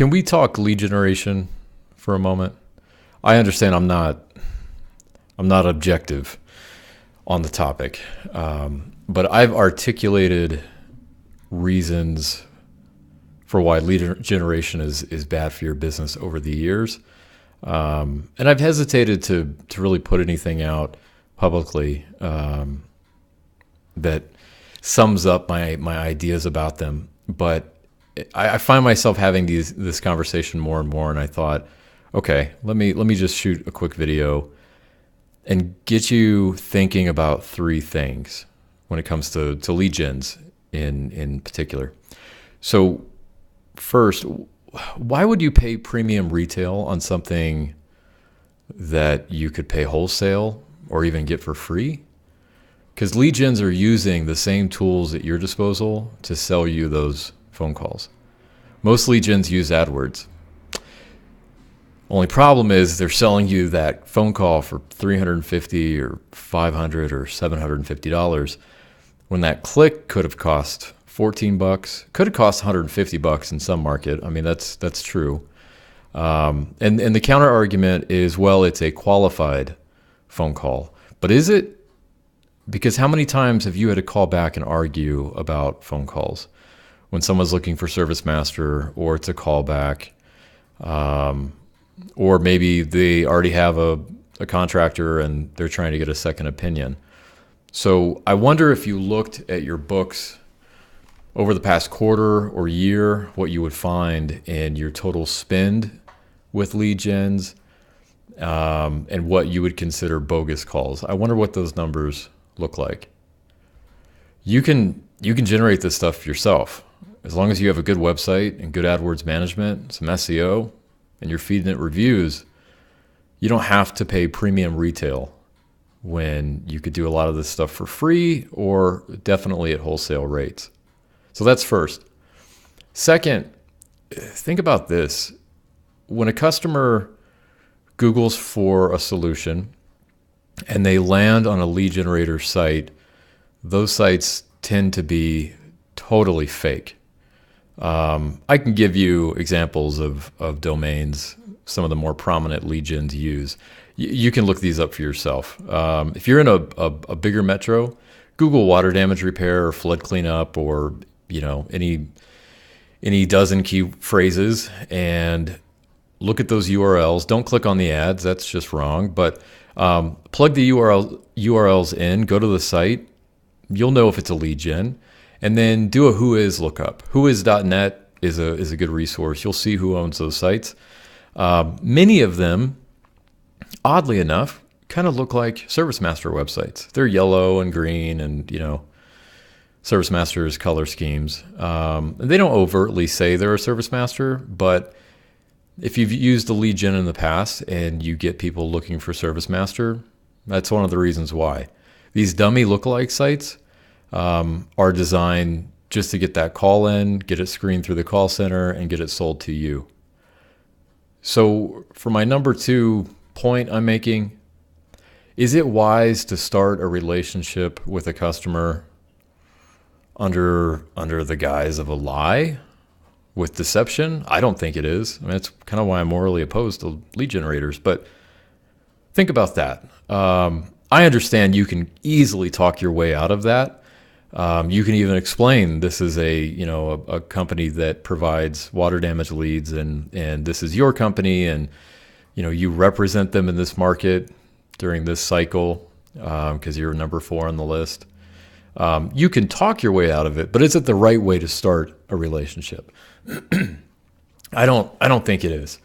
Can we talk lead generation for a moment? I understand I'm not objective on the topic, but I've articulated reasons for why lead generation is bad for your business over the years. And I've hesitated to really put anything out publicly that sums up my ideas about them. But I find myself having this conversation more and more, and I thought, okay, let me just shoot a quick video and get you thinking about three things when it comes to lead gens in particular. So first, why would you pay premium retail on something that you could pay wholesale or even get for free? Because lead gens are using the same tools at your disposal to sell you those phone calls. Most lead gens use AdWords. Only problem is they're selling you that phone call for $350 or $500 or $750 when that click could have cost $14, could have cost $150 in some market. I mean, that's true. And the counter argument is, well, it's a qualified phone call. But is it? Because how many times have you had to call back and argue about phone calls when someone's looking for Service Master, or it's a callback, or maybe they already have a contractor and they're trying to get a second opinion? So I wonder if you looked at your books over the past quarter or year, what you would find in your total spend with lead gens, and what you would consider bogus calls. I wonder what those numbers look like. You can generate this stuff yourself. As long as you have a good website and good AdWords management, some SEO, and you're feeding it reviews, you don't have to pay premium retail when you could do a lot of this stuff for free or definitely at wholesale rates. So that's first. Second, think about this. When a customer Googles for a solution and they land on a lead generator site, those sites tend to be totally fake. I can give you examples of domains some of the more prominent lead gens use. You can look these up for yourself. If you're in a bigger metro, Google water damage repair or flood cleanup, or any dozen key phrases, and look at those URLs. Don't click on the ads. That's just wrong. But plug the URLs in, go to the site. You'll know if it's a lead gen. And then do a whois lookup. Whois.net is a good resource. You'll see who owns those sites. Many of them, oddly enough, kind of look like Service Master websites. They're yellow and green and, Service Master's color schemes. They don't overtly say they're a Service Master, but if you've used the lead gen in the past and you get people looking for Service Master, that's one of the reasons why. These dummy lookalike sites are designed just to get that call in, get it screened through the call center, and get it sold to you. So for my number 2 point I'm making, is it wise to start a relationship with a customer under the guise of a lie with deception? I don't think it is. I mean, that's kind of why I'm morally opposed to lead generators. But think about that. I understand you can easily talk your way out of that. You can even explain this is a company that provides water damage leads, and this is your company, and you represent them in this market during this cycle because you're number 4 on the list. You can talk your way out of it, but is it the right way to start a relationship? I don't think it is.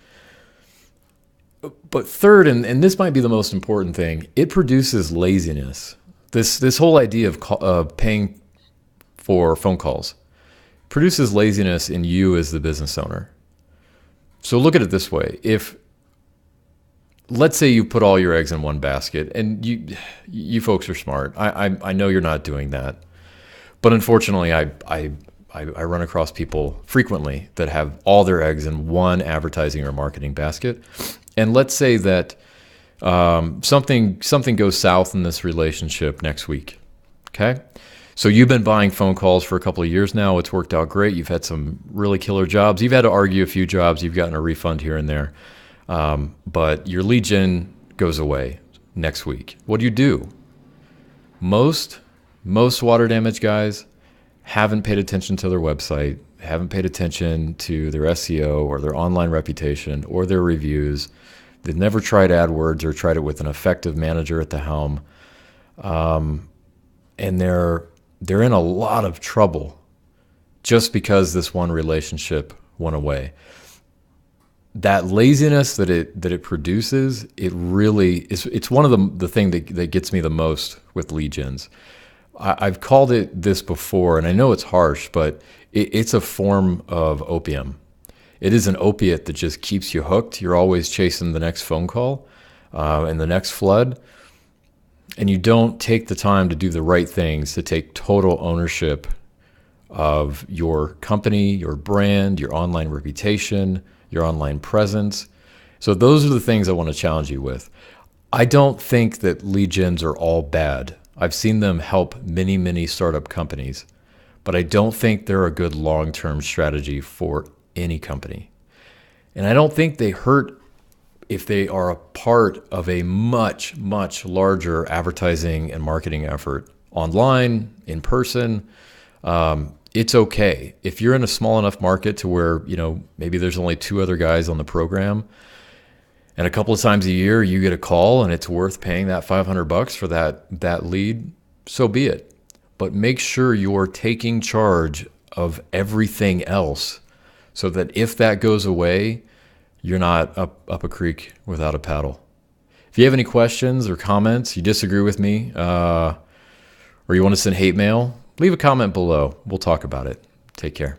But third, and this might be the most important thing, it produces laziness. This whole idea of paying for phone calls produces laziness in you as the business owner. So look at it this way. If, let's say you put all your eggs in one basket, and you folks are smart. I know you're not doing that. But unfortunately, I run across people frequently that have all their eggs in one advertising or marketing basket. And let's say that something goes south in this relationship next week. Okay? So you've been buying phone calls for a couple of years now. It's worked out great. You've had some really killer jobs. You've had to argue a few jobs. You've gotten a refund here and there. But your lead gen goes away next week. What do? Most water damage guys haven't paid attention to their website, haven't paid attention to their SEO or their online reputation or their reviews. They've never tried AdWords or tried it with an effective manager at the helm. And they're in a lot of trouble just because this one relationship went away. That laziness that it produces, it really is. It's one of the thing that gets me the most with lead gens. I've called it this before, and I know it's harsh, but it's a form of opium. It is an opiate that just keeps you hooked. You're always chasing the next phone call and the next flood, and you don't take the time to do the right things to take total ownership of your company, your brand, your online reputation, your online presence. So those are the things I want to challenge you with. I don't think that lead gens are all bad. I've seen them help many, many startup companies, but I don't think they're a good long-term strategy for any company. And I don't think they hurt if they are a part of a much, much larger advertising and marketing effort online, in person. It's okay. If you're in a small enough market to where, maybe there's only 2 other guys on the program, and a couple of times a year you get a call and it's worth paying that $500 for that lead, so be it. But make sure you're taking charge of everything else so that if that goes away, you're not up a creek without a paddle. If you have any questions or comments, you disagree with me, or you want to send hate mail, leave a comment below. We'll talk about it. Take care.